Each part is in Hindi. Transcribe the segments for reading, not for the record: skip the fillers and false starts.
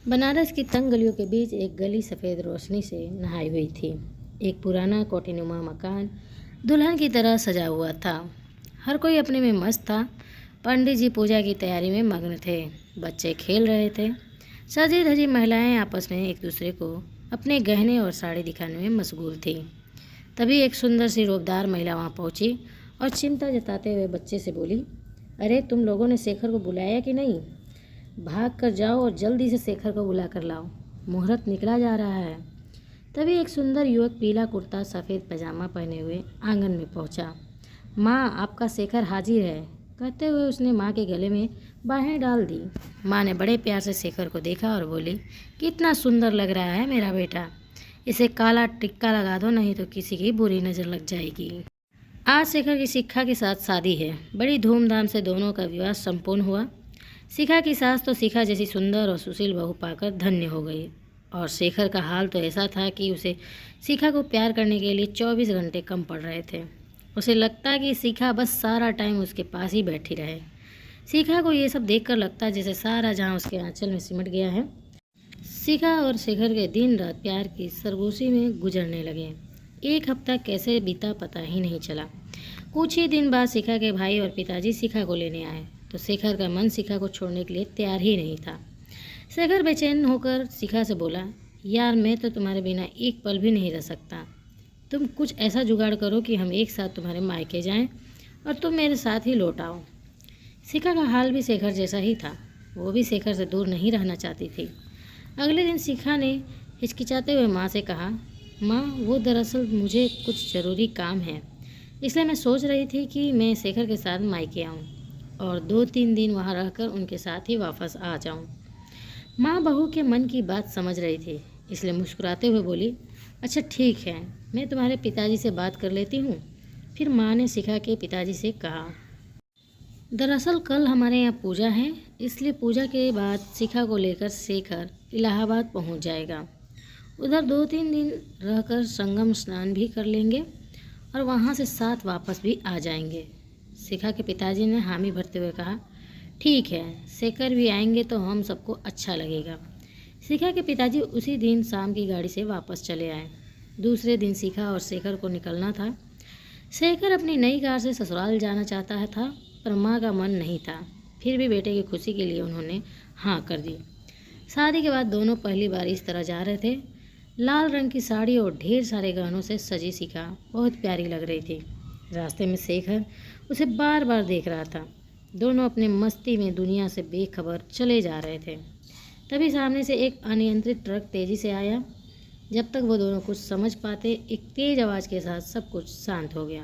बनारस की तंग गलियों के बीच एक गली सफ़ेद रोशनी से नहाई हुई थी। एक पुराना कोठीनुमा मकान दुल्हन की तरह सजा हुआ था। हर कोई अपने में मस्त था। पंडित जी पूजा की तैयारी में मग्न थे। बच्चे खेल रहे थे। सजी धजी महिलाएं आपस में एक दूसरे को अपने गहने और साड़ी दिखाने में मशगूल थी। तभी एक सुंदर सी रूपदार महिला वहां पहुंची और चिंता जताते हुए बच्चे से बोली, अरे तुम लोगों ने शेखर को बुलाया कि नहीं? भाग कर जाओ और जल्दी से शेखर को बुला कर लाओ, मुहूर्त निकला जा रहा है। तभी एक सुंदर युवक पीला कुर्ता सफ़ेद पैजामा पहने हुए आंगन में पहुंचा। माँ, आपका शेखर हाजिर है, कहते हुए उसने माँ के गले में बाहें डाल दी। माँ ने बड़े प्यार से शेखर को देखा और बोली, कितना सुंदर लग रहा है मेरा बेटा, इसे काला टिक्का लगा दो, नहीं तो किसी की बुरी नज़र लग जाएगी। आज शेखर की शिखा के साथ शादी है। बड़ी धूमधाम से दोनों का विवाह संपूर्ण हुआ। शिखा की सास तो शिखा जैसी सुंदर और सुशील बहू पाकर धन्य हो गई, और शेखर का हाल तो ऐसा था कि उसे शिखा को प्यार करने के लिए 24 घंटे कम पड़ रहे थे। उसे लगता कि शिखा बस सारा टाइम उसके पास ही बैठी रहे। शिखा को ये सब देखकर लगता जैसे सारा जहां उसके आंचल में सिमट गया है। शिखा और शेखर के दिन रात प्यार की सरगोशी में गुजरने लगे। एक हफ्ता कैसे बीता पता ही नहीं चला। कुछ ही दिन बाद शिखा के भाई और पिताजी शिखा को लेने आए तो शेखर का मन शिखा को छोड़ने के लिए तैयार ही नहीं था। शेखर बेचैन होकर शिखा से बोला, यार मैं तो तुम्हारे बिना एक पल भी नहीं रह सकता। तुम कुछ ऐसा जुगाड़ करो कि हम एक साथ तुम्हारे मायके जाएं और तुम मेरे साथ ही लौट आओ। शिखा का हाल भी शेखर जैसा ही था। वो भी शेखर से दूर नहीं रहना चाहती थी। अगले दिन शिखा ने हिचकिचाते हुए माँ से कहा, माँ, वो दरअसल मुझे कुछ ज़रूरी काम है, इसलिए मैं सोच रही थी कि मैं शेखर के साथ मायके आऊँ और 2-3 दिन वहाँ रहकर उनके साथ ही वापस आ जाऊँ। माँ बहू के मन की बात समझ रही थी, इसलिए मुस्कुराते हुए बोली, अच्छा ठीक है, मैं तुम्हारे पिताजी से बात कर लेती हूँ। फिर माँ ने शिखा के पिताजी से कहा, दरअसल कल हमारे यहाँ पूजा है, इसलिए पूजा के बाद शिखा को लेकर शेखर इलाहाबाद पहुँच जाएगा। उधर 2-3 दिन रहकर संगम स्नान भी कर लेंगे और वहाँ से साथ वापस भी आ जाएंगे। शिखा के पिताजी ने हामी भरते हुए कहा, ठीक है, शेखर भी आएंगे तो हम सबको अच्छा लगेगा। शिखा के पिताजी उसी दिन शाम की गाड़ी से वापस चले आए। दूसरे दिन शिखा और शेखर को निकलना था। शेखर अपनी नई कार से ससुराल जाना चाहता था, पर माँ का मन नहीं था। फिर भी बेटे की खुशी के लिए उन्होंने हाँ कर दी। शादी के बाद दोनों पहली बार इस तरह जा रहे थे। लाल रंग की साड़ी और ढेर सारे गहनों से सजी शिखा बहुत प्यारी लग रही थी। रास्ते में शेखर उसे बार बार देख रहा था। दोनों अपने मस्ती में दुनिया से बेखबर चले जा रहे थे। तभी सामने से एक अनियंत्रित ट्रक तेज़ी से आया। जब तक वो दोनों कुछ समझ पाते, एक तेज़ आवाज़ के साथ सब कुछ शांत हो गया।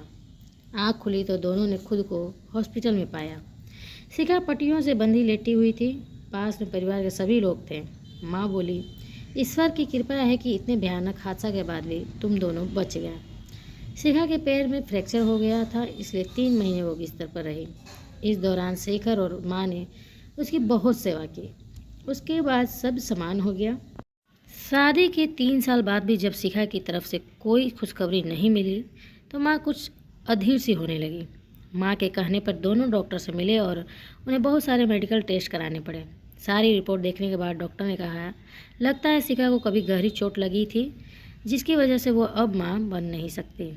आँख खुली तो दोनों ने खुद को हॉस्पिटल में पाया। शिखा पट्टियों से बंधी लेटी हुई थी। पास में परिवार के सभी लोग थे। माँ बोली, ईश्वर की कृपा है कि इतने भयानक हादसा के बाद भी तुम दोनों बच गए। शिखा के पैर में फ्रैक्चर हो गया था, इसलिए 3 महीने वो बिस्तर पर रही। इस दौरान शेखर और माँ ने उसकी बहुत सेवा की। उसके बाद सब समान हो गया। शादी के 3 साल बाद भी जब शिखा की तरफ से कोई खुशखबरी नहीं मिली तो माँ कुछ अधीर सी होने लगी। माँ के कहने पर दोनों डॉक्टर से मिले और उन्हें बहुत सारे मेडिकल टेस्ट कराने पड़े। सारी रिपोर्ट देखने के बाद डॉक्टर ने कहा, लगता है शिखा को कभी गहरी चोट लगी थी, जिसकी वजह से वो अब माँ बन नहीं सकती।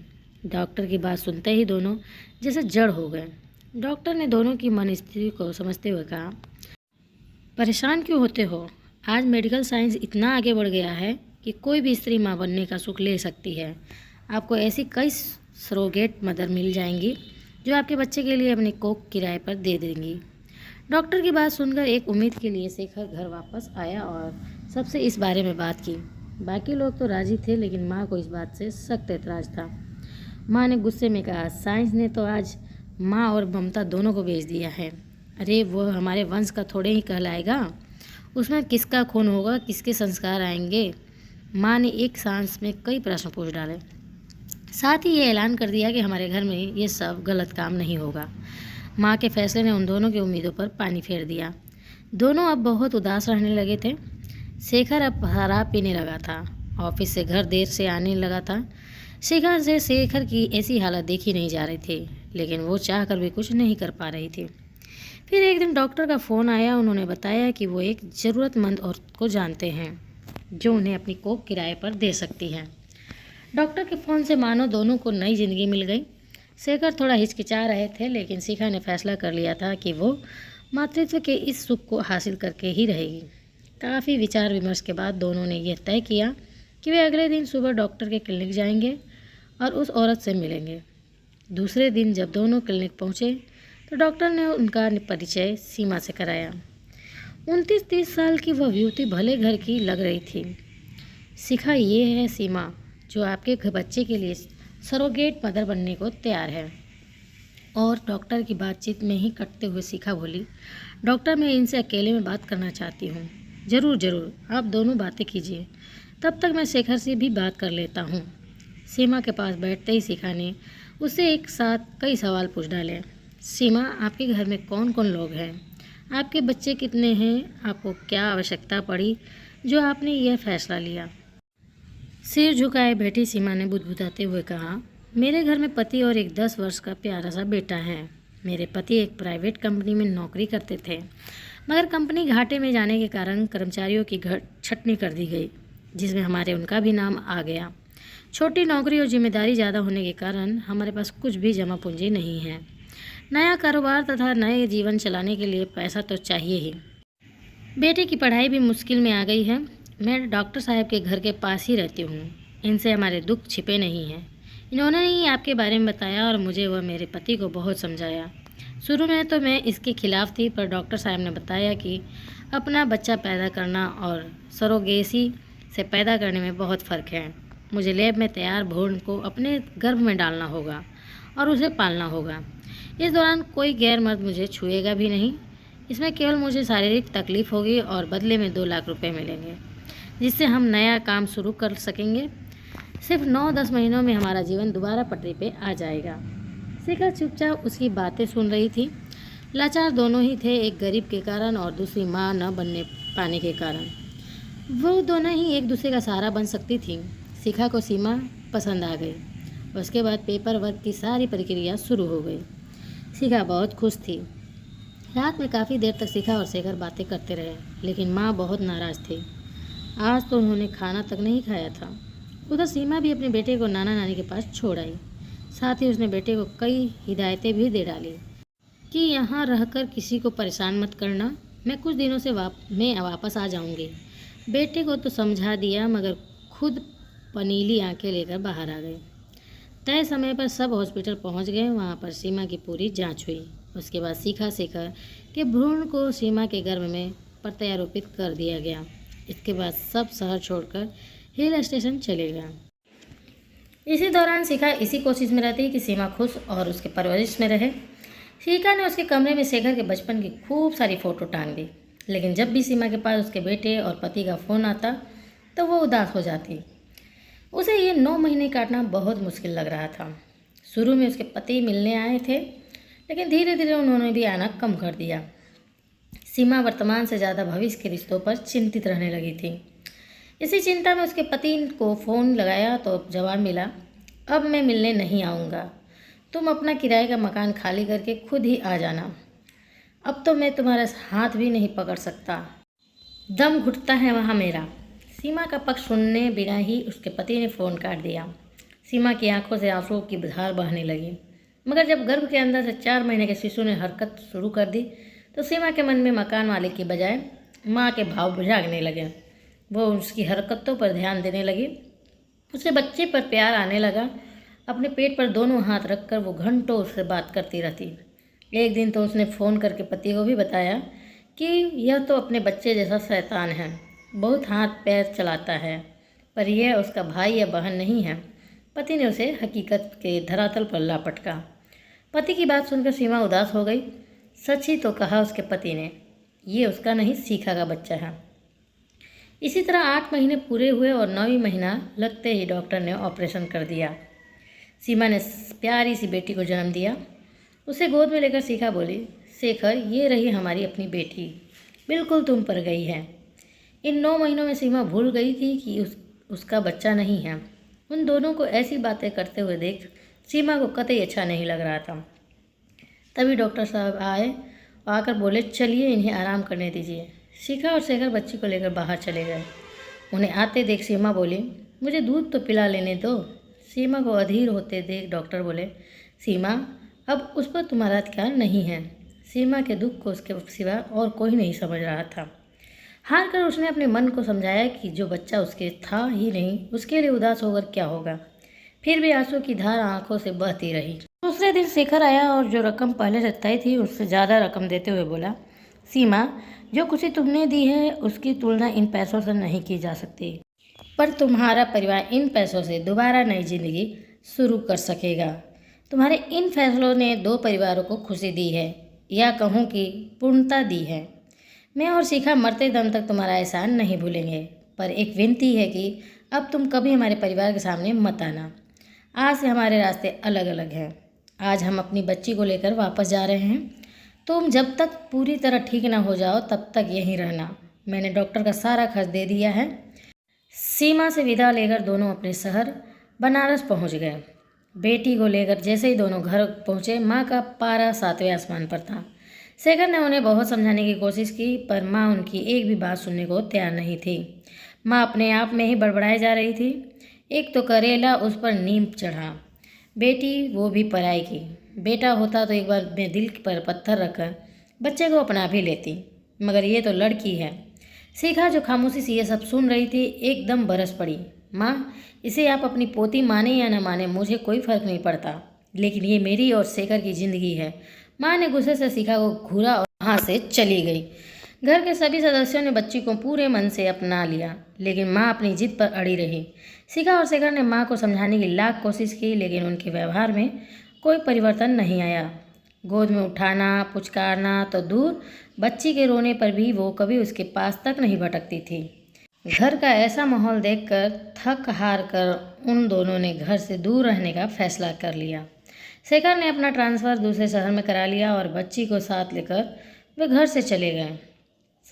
डॉक्टर की बात सुनते ही दोनों जैसे जड़ हो गए। डॉक्टर ने दोनों की मन स्थिति को समझते हुए कहा, परेशान क्यों होते हो? आज मेडिकल साइंस इतना आगे बढ़ गया है कि कोई भी स्त्री माँ बनने का सुख ले सकती है। आपको ऐसी कई सरोगेट मदर मिल जाएंगी जो आपके बच्चे के लिए अपनी कोख किराए पर दे देंगी। डॉक्टर की बात सुनकर एक उम्मीद के लिए शेखर घर वापस आया और सबसे इस बारे में बात की। बाकी लोग तो राजी थे, लेकिन माँ को इस बात से सख्त ऐतराज़ था। माँ ने गुस्से में कहा, साइंस ने तो आज माँ और ममता दोनों को बेच दिया है। अरे वो हमारे वंश का थोड़े ही कहलाएगा, उसमें किसका खून होगा, किसके संस्कार आएंगे। माँ ने एक सांस में कई प्रश्न पूछ डाले। साथ ही ये ऐलान कर दिया कि हमारे घर में ये सब गलत काम नहीं होगा। माँ के फैसले ने उन दोनों की उम्मीदों पर पानी फेर दिया। दोनों अब बहुत उदास रहने लगे थे। शेखर अब शराब पीने लगा था। ऑफिस से घर देर से आने लगा था। शिखा से शेखर की ऐसी हालत देखी नहीं जा रही थी, लेकिन वो चाह कर भी कुछ नहीं कर पा रही थी। फिर एक दिन डॉक्टर का फ़ोन आया। उन्होंने बताया कि वो एक ज़रूरतमंद औरत को जानते हैं जो उन्हें अपनी कोख किराए पर दे सकती है। डॉक्टर के फ़ोन से मानो दोनों को नई ज़िंदगी मिल गई। शेखर थोड़ा हिचकिचा रहे थे, लेकिन शिखा ने फैसला कर लिया था कि वो मातृत्व के इस सुख को हासिल करके ही रहेगी। काफ़ी विचार विमर्श के बाद दोनों ने यह तय किया कि वे अगले दिन सुबह डॉक्टर के क्लिनिक जाएंगे और उस औरत से मिलेंगे। दूसरे दिन जब दोनों क्लिनिक पहुंचे तो डॉक्टर ने उनका परिचय सीमा से कराया। 29-30 साल की वह युवती भले घर की लग रही थी। शिखा, ये है सीमा, जो आपके बच्चे के लिए सरोगेट मदर बनने को तैयार है। और डॉक्टर की बातचीत में ही कटते हुए शिखा बोली, डॉक्टर, मैं इनसे अकेले में बात करना चाहती हूँ। ज़रूर, आप दोनों बातें कीजिए, तब तक मैं शेखर से भी बात कर लेता हूँ। सीमा के पास बैठते ही शिखा ने उससे एक साथ कई सवाल पूछ डाले। सीमा, आपके घर में कौन कौन लोग हैं? आपके बच्चे कितने हैं? आपको क्या आवश्यकता पड़ी जो आपने यह फैसला लिया? सिर झुकाए बैठी सीमा ने बुदबुदाते हुए कहा, मेरे घर में पति और एक 10 वर्ष का प्यारा सा बेटा है। मेरे पति एक प्राइवेट कंपनी में नौकरी करते थे, मगर कंपनी घाटे में जाने के कारण कर्मचारियों की छटनी कर दी गई, जिसमें हमारे उनका भी नाम आ गया। छोटी नौकरी और जिम्मेदारी ज़्यादा होने के कारण हमारे पास कुछ भी जमा पूंजी नहीं है। नया कारोबार तथा नए जीवन चलाने के लिए पैसा तो चाहिए ही। बेटे की पढ़ाई भी मुश्किल में आ गई है। मैं डॉक्टर साहब के घर के पास ही रहती हूँ। इनसे हमारे दुख छिपे नहीं हैं। इन्होंने ही आपके बारे में बताया और मुझे वह मेरे पति को बहुत समझाया। शुरू में तो मैं इसके खिलाफ़ थी, पर डॉक्टर साहब ने बताया कि अपना बच्चा पैदा करना और सरोगेसी से पैदा करने में बहुत फ़र्क है। मुझे लैब में तैयार भ्रूण को अपने गर्भ में डालना होगा और उसे पालना होगा। इस दौरान कोई गैर मर्द मुझे छुएगा भी नहीं। इसमें केवल मुझे शारीरिक तकलीफ़ होगी और बदले में 2 लाख रुपए मिलेंगे, जिससे हम नया काम शुरू कर सकेंगे। सिर्फ 9-10 महीनों में हमारा जीवन दोबारा पटरी पे आ जाएगा। शिखा चुपचाप उसकी बातें सुन रही थी। लाचार दोनों ही थे, एक गरीब के कारण और दूसरी माँ न बनने पाने के कारण। वो दोनों ही एक दूसरे का सहारा बन सकती थी। शिखा को सीमा पसंद आ गई। उसके बाद पेपर वर्क की सारी प्रक्रिया शुरू हो गई। शिखा बहुत खुश थी। रात में काफ़ी देर तक शिखा और शेखर बातें करते रहे, लेकिन माँ बहुत नाराज़ थी। आज तो उन्होंने खाना तक नहीं खाया था। उधर सीमा भी अपने बेटे को नाना नानी के पास छोड़ आई। साथ ही उसने बेटे को कई हिदायतें भी दे डाली कि यहाँ रहकर किसी को परेशान मत करना, मैं कुछ दिनों से मैं वापस आ जाऊँगी। बेटे को तो समझा दिया, मगर खुद पनीली आंखें लेकर बाहर आ गए। तय समय पर सब हॉस्पिटल पहुँच गए। वहाँ पर सीमा की पूरी जाँच हुई। उसके बाद शिखा शेखर के भ्रूण को सीमा के गर्भ में प्रत्यारोपित कर दिया गया। इसके बाद सब शहर छोड़कर हिल स्टेशन चले गया। इसी दौरान शिखा इसी कोशिश में रहती कि सीमा खुश और उसके परवरिश में रहे। शिखा ने उसके कमरे में शेखर के बचपन की खूब सारी फ़ोटो टांग दी, लेकिन जब भी सीमा के पास उसके बेटे और पति का फ़ोन आता तो वो उदास हो जाती। उसे ये 9 महीने काटना बहुत मुश्किल लग रहा था। शुरू में उसके पति मिलने आए थे, लेकिन धीरे धीरे उन्होंने भी आना कम कर दिया। सीमा वर्तमान से ज़्यादा भविष्य के रिश्तों पर चिंतित रहने लगी थी। इसी चिंता में उसके पति को फ़ोन लगाया तो जवाब मिला, अब मैं मिलने नहीं आऊँगा, तुम अपना किराए का मकान खाली करके खुद ही आ जाना। अब तो मैं तुम्हारा हाथ भी नहीं पकड़ सकता, दम घुटता है वहाँ मेरा। सीमा का पक्ष सुनने बिना ही उसके पति ने फ़ोन काट दिया। सीमा की आंखों से आंसुओं की धार बहने लगी, मगर जब गर्भ के अंदर से 4 महीने के शिशु ने हरकत शुरू कर दी तो सीमा के मन में मकान मालिक की बजाय माँ के भाव जागने लगे। वो उसकी हरकतों पर ध्यान देने लगी। उसे बच्चे पर प्यार आने लगा। अपने पेट पर दोनों हाथ रखकर वो घंटों उससे बात करती रहती। एक दिन तो उसने फ़ोन करके पति को भी बताया कि यह तो अपने बच्चे जैसा शैतान है, बहुत हाथ पैर चलाता है, पर यह उसका भाई या बहन नहीं है। पति ने उसे हकीकत के धरातल पर ला पटका। पति की बात सुनकर सीमा उदास हो गई। सच ही तो कहा उसके पति ने, ये उसका नहीं शिखा का बच्चा है। इसी तरह 8 महीने पूरे हुए और 9वां महीना लगते ही डॉक्टर ने ऑपरेशन कर दिया। सीमा ने प्यारी सी बेटी को जन्म दिया। उसे गोद में लेकर शिखा बोली, शेखर, ये रही हमारी अपनी बेटी, बिल्कुल तुम पर गई है। इन 9 महीनों में सीमा भूल गई थी कि उसका बच्चा नहीं है। उन दोनों को ऐसी बातें करते हुए देख सीमा को कतई अच्छा नहीं लग रहा था। तभी डॉक्टर साहब आए आकर बोले, चलिए इन्हें आराम करने दीजिए। शिखा और शेखर बच्ची को लेकर बाहर चले गए। उन्हें आते देख सीमा बोली, मुझे दूध तो पिला लेने दो। सीमा को अधीर होते देख डॉक्टर बोले, सीमा अब उस पर तुम्हारा अधिकार नहीं है। सीमा के दुख को उसके सिवा और कोई नहीं समझ रहा था। हार कर उसने अपने मन को समझाया कि जो बच्चा उसके था ही नहीं, उसके लिए उदास होकर क्या होगा। फिर भी आंसू की धार आंखों से बहती रही। दूसरे दिन शेखर आया और जो रकम पहले से तय थी उससे ज़्यादा रकम देते हुए बोला, सीमा जो खुशी तुमने दी है उसकी तुलना इन पैसों से नहीं की जा सकती, पर तुम्हारा परिवार इन पैसों से दोबारा नई जिंदगी शुरू कर सकेगा। तुम्हारे इन फैसलों ने 2 परिवारों को खुशी दी है, या कहूँ कि पूर्णता दी है। मैं और शिखा मरते दम तक तुम्हारा एहसान नहीं भूलेंगे, पर एक विनती है कि अब तुम कभी हमारे परिवार के सामने मत आना। आज से हमारे रास्ते अलग अलग हैं। आज हम अपनी बच्ची को लेकर वापस जा रहे हैं। तुम जब तक पूरी तरह ठीक ना हो जाओ तब तक यहीं रहना। मैंने डॉक्टर का सारा खर्च दे दिया है। सीमा से विदा लेकर दोनों अपने शहर बनारस पहुंच गए। बेटी को लेकर जैसे ही दोनों घर पहुंचे, माँ का पारा 7वें आसमान पर था। शेखर ने उन्हें बहुत समझाने की कोशिश की, पर माँ उनकी एक भी बात सुनने को तैयार नहीं थी। माँ अपने आप में ही बड़बड़ाई जा रही थी। एक तो करेला उस पर नीम चढ़ा, बेटी वो भी पराई की। बेटा होता तो एक बार मैं दिल पर पत्थर रखकर बच्चे को अपना भी लेती, मगर ये तो लड़की है। शिखा जो खामोशी से ये सब सुन रही थी एकदम बरस पड़ी। माँ, इसे आप अपनी पोती माने या न माने मुझे कोई फर्क नहीं पड़ता, लेकिन ये मेरी और शेखर की जिंदगी है। माँ ने गुस्से से शिखा को घूरा और वहाँ से चली गई। घर के सभी सदस्यों ने बच्ची को पूरे मन से अपना लिया, लेकिन माँ अपनी जिद पर अड़ी रही। शिखा और शेखर ने माँ को समझाने की लाख कोशिश की, लेकिन उनके व्यवहार में कोई परिवर्तन नहीं आया। गोद में उठाना, पुचकारना तो दूर, बच्ची के रोने पर भी वो कभी उसके पास तक नहीं भटकती थी। घर का ऐसा माहौल देखकर थक हार कर उन दोनों ने घर से दूर रहने का फैसला कर लिया। शेखर ने अपना ट्रांसफ़र दूसरे शहर में करा लिया और बच्ची को साथ लेकर वे घर से चले गए।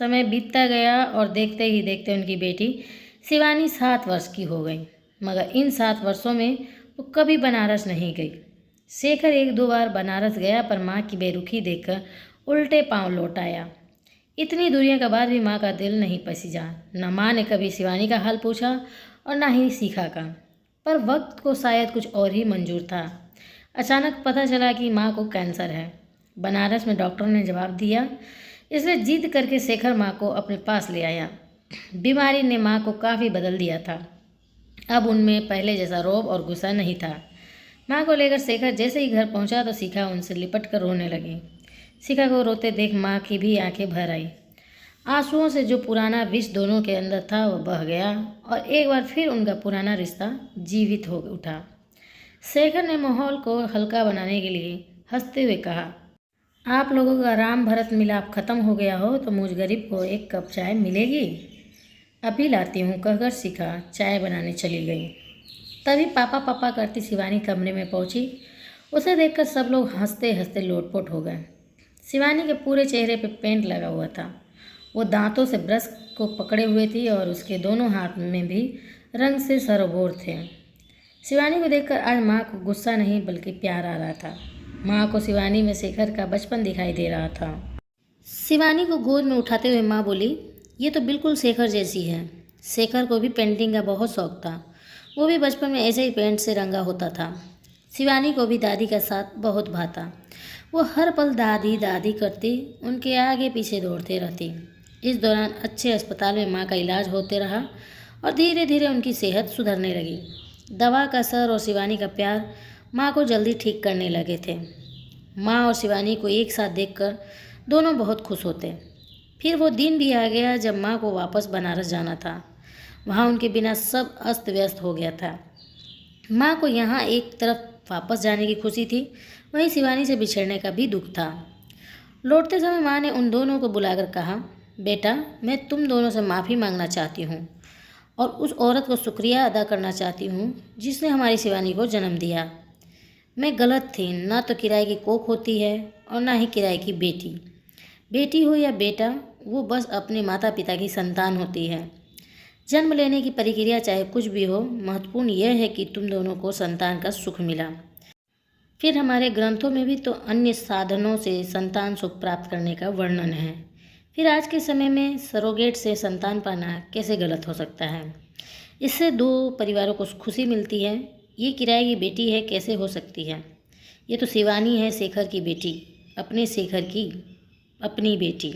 समय बीतता गया और देखते ही देखते उनकी बेटी शिवानी 7 वर्ष की हो गई, मगर इन 7 वर्षों में वो कभी बनारस नहीं गई। शेखर 1-2 बार बनारस गया, पर माँ की बेरुखी देखकर उल्टे पांव लौट आया। इतनी दूरियों के बाद भी माँ का दिल नहीं पसीजा। न माँ ने कभी शिवानी का हाल पूछा और न ही शिखा का, पर वक्त को शायद कुछ और ही मंजूर था। अचानक पता चला कि माँ को कैंसर है। बनारस में डॉक्टर ने जवाब दिया, इसलिए जिद करके शेखर माँ को अपने पास ले आया। बीमारी ने माँ को काफ़ी बदल दिया था। अब उनमें पहले जैसा रौब और गुस्सा नहीं था। माँ को लेकर शेखर जैसे ही घर पहुंचा तो शिखा उनसे लिपट कर रोने लगी। शिखा को रोते देख माँ की भी आंखें भर आई। आंसुओं से जो पुराना विष दोनों के अंदर था वह बह गया और एक बार फिर उनका पुराना रिश्ता जीवित हो उठा। शेखर ने माहौल को हल्का बनाने के लिए हंसते हुए कहा, आप लोगों का राम भरत मिलाप खत्म हो गया हो तो मुझ गरीब को 1 कप चाय मिलेगी? अभी लाती हूँ, कहकर शिखा चाय बनाने चली गई। तभी पापा पापा करती शिवानी कमरे में पहुंची। उसे देखकर सब लोग हंसते हंसते लोटपोट हो गए। शिवानी के पूरे चेहरे पे पेंट लगा हुआ था। वो दांतों से ब्रश को पकड़े हुए थी और उसके दोनों हाथ में भी रंग से सरोबोर थे। शिवानी को देखकर आज माँ को गुस्सा नहीं बल्कि प्यार आ रहा था। माँ को शिवानी में शेखर का बचपन दिखाई दे रहा था। शिवानी को गोद में उठाते हुए माँ बोली, ये तो बिल्कुल शेखर जैसी है। शेखर को भी पेंटिंग का बहुत शौक था। वो भी बचपन में ऐसे ही पेंट से रंगा होता था। शिवानी को भी दादी का साथ बहुत भाता। वो हर पल दादी दादी करती, उनके आगे पीछे दौड़ते रहती। इस दौरान अच्छे अस्पताल में माँ का इलाज होते रहा और धीरे धीरे उनकी सेहत सुधरने लगी। दवा का असर और शिवानी का प्यार माँ को जल्दी ठीक करने लगे थे। माँ और शिवानी को एक साथ देखकर दोनों बहुत खुश होते। फिर वो दिन भी आ गया जब माँ को वापस बनारस जाना था। वहाँ उनके बिना सब अस्त व्यस्त हो गया था। माँ को यहाँ एक तरफ वापस जाने की खुशी थी, वहीं शिवानी से बिछड़ने का भी दुख था। लौटते समय माँ ने उन दोनों को बुलाकर कहा, बेटा मैं तुम दोनों से माफ़ी मांगना चाहती हूँ और उस औरत को शुक्रिया अदा करना चाहती हूँ जिसने हमारी शिवानी को जन्म दिया। मैं गलत थी, ना तो किराए की कोख होती है और ना ही किराए की बेटी। बेटी हो या बेटा, वो बस अपने माता पिता की संतान होती है। जन्म लेने की प्रक्रिया चाहे कुछ भी हो, महत्वपूर्ण यह है कि तुम दोनों को संतान का सुख मिला। फिर हमारे ग्रंथों में भी तो अन्य साधनों से संतान सुख प्राप्त करने का वर्णन है। फिर आज के समय में सरोगेट से संतान पाना कैसे गलत हो सकता है? इससे दो परिवारों को खुशी मिलती है। ये किराए की बेटी है, कैसे हो सकती है? ये तो शिवानी है, शेखर की बेटी, अपने शेखर की अपनी बेटी।